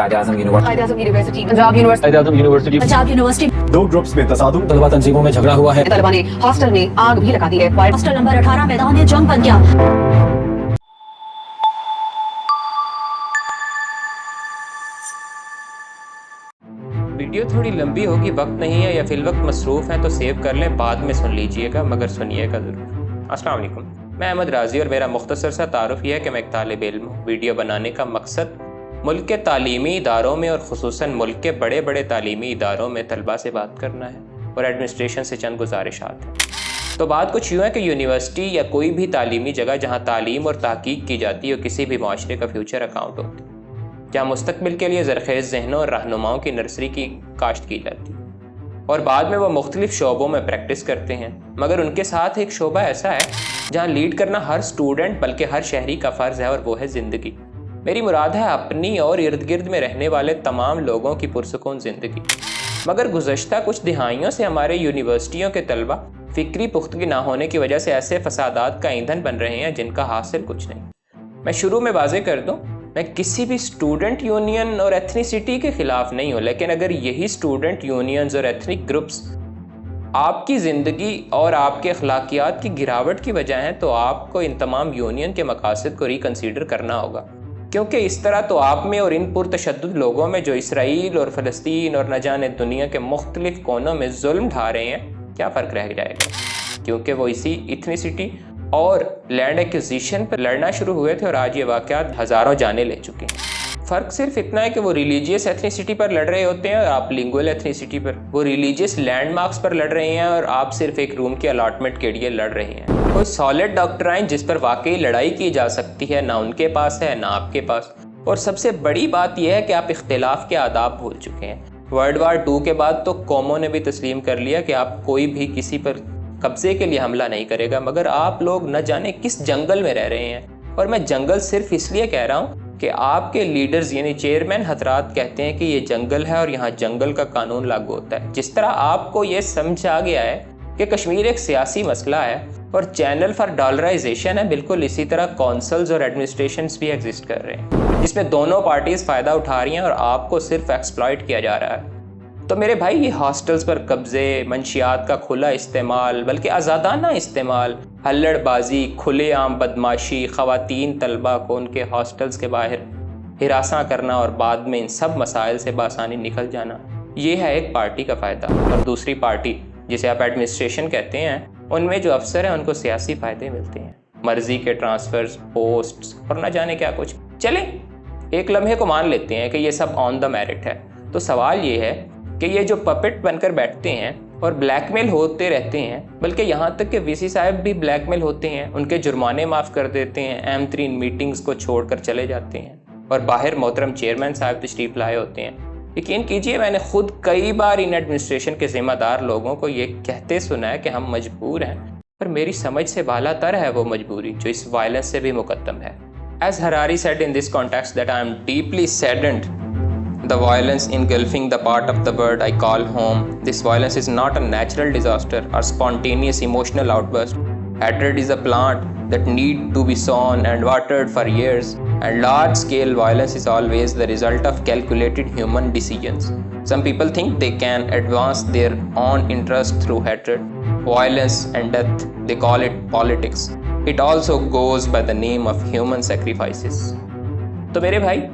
Quaid-e-Azam university, Punjab university 2 groups में तसादुम, तलबा तंजीमों में झगड़ा हुआ है। तलबा ने हॉस्टल में आग भी लगा दी है। हॉस्टल नंबर 18 मैदान जंग बन गया। वीडियो थोड़ी लंबी होगी, वक्त नहीं है या फिल वक्त मसरूफ़ है तो सेव कर लें, बाद में सुन लीजिएगा, मगर सुनिएगा ज़रूर। अस्सलाम वालेकुम, मैं अहमद राजी और मेरा मुख्तसर सा तारुफ यह है कि मैं एक तालिब इल्म हूँ। वीडियो बनाने का मकसद मुल्क के तालीमी इदारों में और ख़ुसूसन मुल्क के बड़े बड़े तालीमी इदारों में तलबा से बात करना है और एडमिनिस्ट्रेशन से चंद गुजारिशात हैं। तो बात कुछ यूँ है कि यूनिवर्सिटी या कोई भी तालीमी जगह जहाँ तालीम और तहकीक की जाती है, किसी भी माशरे का फ्यूचर अकाउंट होती है, जहाँ मुस्तकबिल के लिए ज़रखेज़ ज़हनों और रहनुमाओं की नर्सरी की काश्त की जाती है और बाद में वो मुख्तलिफ शोबों में प्रैक्टिस करते हैं। मगर उनके साथ एक शोबा ऐसा है जहाँ लीड करना हर स्टूडेंट बल्कि हर शहरी का फ़र्ज़ है, और वो है ज़िंदगी। मेरी मुराद है अपनी और इर्द गिर्द में रहने वाले तमाम लोगों की पुरसुकून ज़िंदगी। मगर गुज़श्ता कुछ दिहाइयों से हमारे यूनिवर्सिटियों के तलबा फ़िक्री पुख्तगी ना होने की वजह से ऐसे फसादात का ईंधन बन रहे हैं जिनका हासिल कुछ नहीं। मैं शुरू में वाज़े कर दूँ, मैं किसी भी स्टूडेंट यूनियन और एथनिसिटी के ख़िलाफ़ नहीं हूँ, लेकिन अगर यही स्टूडेंट यूनियंस और एथनिक ग्रुप्स आपकी ज़िंदगी और आपके अखलाकियात की गिरावट की वजह हैं, तो आपको इन तमाम यूनियन के मकासद को रिकन्सिडर करना होगा, क्योंकि इस तरह तो आप में और इन पुरतशद्दुद लोगों में जो इसराइल और फ़लस्तीन और न जाने दुनिया के मुख्तलिफ कोनों में जुल्म ढा रहे हैं, क्या फ़र्क रह जाएगा, क्योंकि वो इसी इथनिसिटी और लैंड एक्विजिशन पर लड़ना शुरू हुए थे और आज ये वाक़यात हज़ारों जाने ले चुके हैं। फ़र्क सिर्फ इतना है कि वो रिलीजियस एथनिसिटी पर लड़ रहे होते हैं और आप लिंगुअल एथनिसिटी पर, वो रिलीजियस लैंडमार्क्स पर लड़ रहे हैं और आप सिर्फ एक रूम की अलाटमेंट के लिए लड़ रहे हैं। कोई सॉलिड डॉक्ट्राइन जिस पर वाकई लड़ाई की जा सकती है ना उनके पास है ना आपके पास। और सबसे बड़ी बात यह है कि आप इख्तिलाफ के आदाब भूल चुके हैं। वर्ल्ड वार 2 के बाद तो कौमों ने भी तस्लीम कर लिया कि आप कोई भी किसी पर कब्जे के लिए हमला नहीं करेगा, मगर आप लोग न जाने किस जंगल में रह रहे हैं। और मैं जंगल सिर्फ इसलिए कह रहा हूँ कि आपके लीडर्स यानी चेयरमैन हजरात कहते हैं कि ये जंगल है और यहाँ जंगल का कानून लागू होता है। जिस तरह आपको ये समझ आ गया है कि कश्मीर एक सियासी मसला है और चैनल फॉर डॉलराइजेशन है, बिल्कुल इसी तरह कौंसल्स और एडमिनिस्ट्रेशंस भी एग्जिस्ट कर रहे हैं, जिसमें दोनों पार्टीज़ फ़ायदा उठा रही हैं और आपको सिर्फ एक्सप्लॉइट किया जा रहा है। तो मेरे भाई, ये हॉस्टल्स पर कब्ज़े, मंशियात का खुला इस्तेमाल बल्कि आज़ादाना इस्तेमाल, हल्लड़बाजी, खुलेआम बदमाशी, ख़वातीन तलबा को उनके हॉस्टल्स के बाहर हिरासा करना और बाद में इन सब मसाइल से बासानी निकल जाना, ये है एक पार्टी का फ़ायदा। और दूसरी पार्टी जिसे आप एडमिनिस्ट्रेशन कहते हैं, उनमें जो अफसर हैं उनको सियासी फ़ायदे मिलते हैं, मर्ज़ी के ट्रांसफ़र्स, पोस्ट्स और न जाने क्या कुछ। चले एक लम्हे को मान लेते हैं कि ये सब ऑन द मेरिट है, तो सवाल ये है कि ये जो पपेट बनकर बैठते हैं और ब्लैकमेल होते रहते हैं, बल्कि यहाँ तक कि वीसी साहब भी ब्लैकमेल होते हैं, उनके जुर्माने माफ़ कर देते हैं, अहम तरीन मीटिंग्स को छोड़कर चले जाते हैं और बाहर मोहतरम चेयरमैन साहब तशरीफ़ लाए होते हैं। यकीन कीजिए, मैंने खुद कई बार इन एडमिनिस्ट्रेशन के ज़िम्मेदार लोगों को ये कहते सुना है कि हम मजबूर हैं, पर मेरी समझ से बालातर है वो मजबूरी जो इस वायलेंस से भी मुकद्दम है। As Harari said in this context that I am deeply saddened the violence engulfing the part of the world I call home. This violence is not a natural disaster or spontaneous emotional outburst. Hatred is a plant that need to be sown and watered for years, and large-scale violence is always the result of calculated human decisions. Some people think they can advance their own interest through hatred, violence and death. They call it politics. It also goes by the name of human sacrifices. तो मेरे भाई,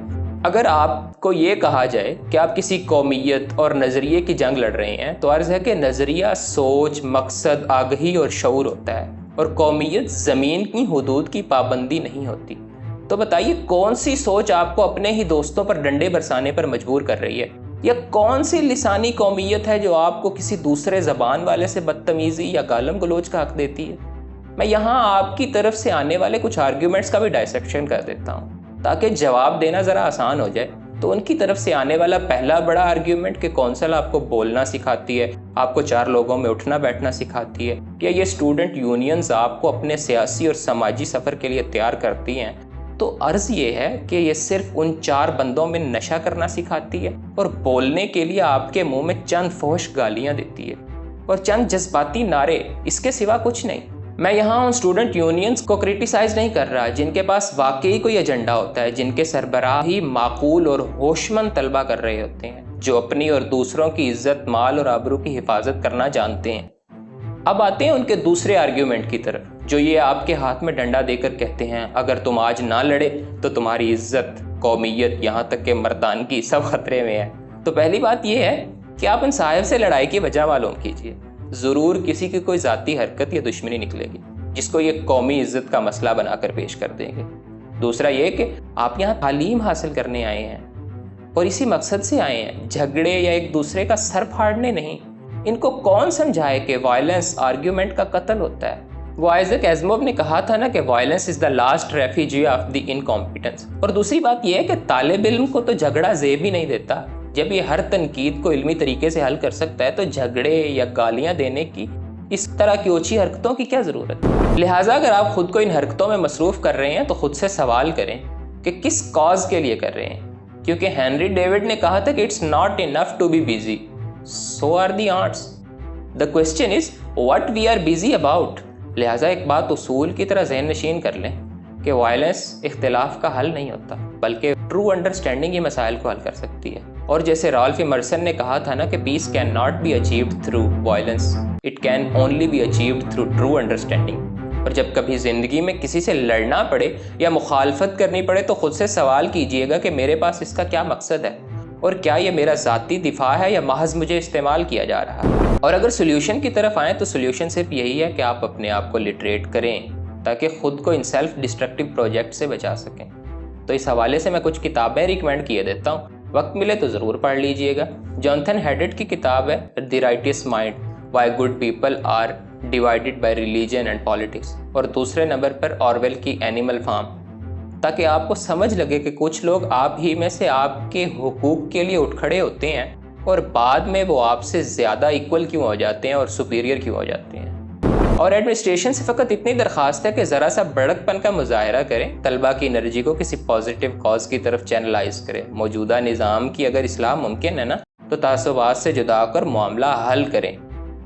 अगर आपको ये कहा जाए कि आप किसी कौमियत और नज़रिए की जंग लड़ रहे हैं, तो अर्ज़ है कि नज़रिया सोच, मकसद, आगही और शऊर होता है और कौमियत ज़मीन की हुदूद की पाबंदी नहीं होती। तो बताइए, कौन सी सोच आपको अपने ही दोस्तों पर डंडे बरसाने पर मजबूर कर रही है, या कौन सी लिसानी कौमियत है जो आपको किसी दूसरे ज़बान वाले से बदतमीज़ी या गालम गलोच का हक़ देती है। मैं यहाँ आपकी तरफ से आने वाले कुछ आर्ग्यूमेंट्स का भी डायसेक्शन कर देता हूँ ताकि जवाब देना ज़रा आसान हो जाए। तो उनकी तरफ से आने वाला पहला बड़ा आर्ग्यूमेंट कि कौंसल आपको बोलना सिखाती है, आपको 4 लोगों में उठना बैठना सिखाती है, या ये स्टूडेंट यूनियंस आपको अपने सियासी और समाजी सफ़र के लिए तैयार करती हैं, तो अर्ज़ ये है कि ये सिर्फ उन 4 बंदों में नशा करना सिखाती है और बोलने के लिए आपके मुँह में चंद फौश गालियाँ देती है और चंद जज्बाती नारे, इसके सिवा कुछ नहीं। मैं यहाँ उन स्टूडेंट यूनियंस को क्रिटिसाइज नहीं कर रहा जिनके पास वाकई कोई एजेंडा होता है, जिनके सरबराह ही माकूल और होशमंद तलबा कर रहे होते हैं, जो अपनी और दूसरों की इज्जत, माल और आबरू की हिफाजत करना जानते हैं। अब आते हैं उनके दूसरे आर्ग्यूमेंट की तरफ, जो ये आपके हाथ में डंडा देकर कहते हैं अगर तुम आज ना लड़े तो तुम्हारी इज्जत, कौमियत, यहाँ तक के मर्दानगी सब खतरे में है। तो पहली बात यह है कि आप इन साहिब से लड़ाई की वजह मालूम कीजिए। ज़रूर किसी की कोई ज़ाती हरकत या दुश्मनी निकलेगी जिसको ये कौमी इज्जत का मसला बनाकर पेश कर देंगे। दूसरा ये कि आप यहाँ तालीम हासिल करने आए हैं और इसी मकसद से आए हैं, झगड़े या एक दूसरे का सर फाड़ने नहीं। इनको कौन समझाए कि वायलेंस आर्ग्यूमेंट का कत्ल होता है। वो आइजैक एज़िमोव ने कहा था ना कि violence is the last refugee of the incompetence. और दूसरी बात यह है कि तालिब इल्म को तो झगड़ा ज़ेब ही नहीं देता। जब ये हर तनकीद को इल्मी तरीके से हल कर सकता है तो झगड़े या गालियां देने की इस तरह की ओछी हरकतों की क्या ज़रूरत है। लिहाजा अगर आप खुद को इन हरकतों में मसरूफ़ कर रहे हैं तो खुद से सवाल करें कि किस कॉज के लिए कर रहे हैं, क्योंकि हेनरी डेविड ने कहा था कि it's not enough to be busy, so are the ants. The question is what we are busy about. लिहाजा एक बात उसूल की तरह ज़हन नशीन कर लें कि वायलेंस इख्तिलाफ का हल नहीं होता, बल्कि ट्रू अंडरस्टैंडिंग ही मसाइल को हल कर सकती है। और जैसे राल्फ इमर्सन ने कहा था ना कि piece can not be achieved through violence, it can only be achieved through true understanding. और जब कभी ज़िंदगी में किसी से लड़ना पड़े या मुखालफत करनी पड़े तो खुद से सवाल कीजिएगा कि मेरे पास इसका क्या मकसद है और क्या ये मेरा ज़ाती दिफा है या महज मुझे इस्तेमाल किया जा रहा है। और अगर सोल्यूशन की तरफ आएँ तो सोल्यूशन सिर्फ यही है कि आप अपने आप को लिटरेट करें ताकि ख़ुद को इन सेल्फ डिस्ट्रक्टिव प्रोजेक्ट से बचा सकें। तो इस हवाले से मैं कुछ किताबें रिकमेंड किए देता हूँ, वक्त मिले तो ज़रूर पढ़ लीजिएगा। जॉनथन हेडेड की किताब है the righteous mind, why good people are divided by religion and politics. और दूसरे नंबर पर ऑरवेल की एनिमल फार्म, ताकि आपको समझ लगे कि कुछ लोग आप ही में से आपके हुकूक के लिए उठ खड़े होते हैं और बाद में वो आपसे ज़्यादा इक्वल क्यों हो जाते हैं और सुपीरियर क्यों हो जाते हैं। और एडमिनिस्ट्रेशन से फ़कत इतनी दरख्वास्त है कि ज़रा सा बड़कपन का मुजाहरा करें, तलबा की एनर्जी को किसी पॉजिटिव कॉज की तरफ चैनलाइज करें। मौजूदा निज़ाम की अगर इस्लाह मुमकिन है ना तो तासुबात से जुदा होकर मामला हल करें।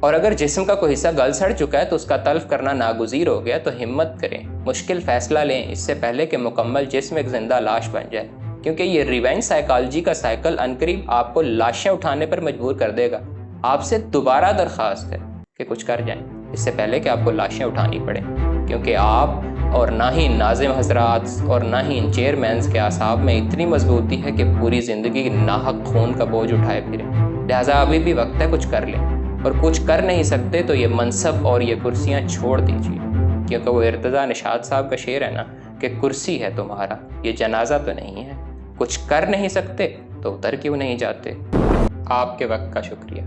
और अगर जिस्म का कोई हिस्सा गल सड़ चुका है तो उसका तल्फ करना नागुज़ीर हो गया तो हिम्मत करें, मुश्किल फ़ैसला लें इससे पहले कि मुकम्मल जिस्म एक जिंदा लाश बन जाए, क्योंकि ये रिवेंज साइकोलॉजी का साइकिल अनकरीब आपको लाशें उठाने पर मजबूर कर देगा। आपसे दोबारा दरख्वास्त है कि कुछ कर जाएं इससे पहले कि आपको लाशें उठानी पड़े, क्योंकि आप और ना ही नाजिम हजरात और ना ही इन चेयरमैन्स के आसाब में इतनी मजबूती है कि पूरी ज़िंदगी नाहक खून का बोझ उठाए फिरें। लिहाजा अभी भी वक्त है कुछ कर लें, और कुछ कर नहीं सकते तो ये मनसब और ये कुर्सियाँ छोड़ दीजिए, क्योंकि वो इर्तज़ा निशात साहब का शेर है ना कि कुर्सी है तुम्हारा, ये जनाजा तो नहीं है। कुछ कर नहीं सकते तो उतर क्यों नहीं जाते। आपके वक्त का शुक्रिया।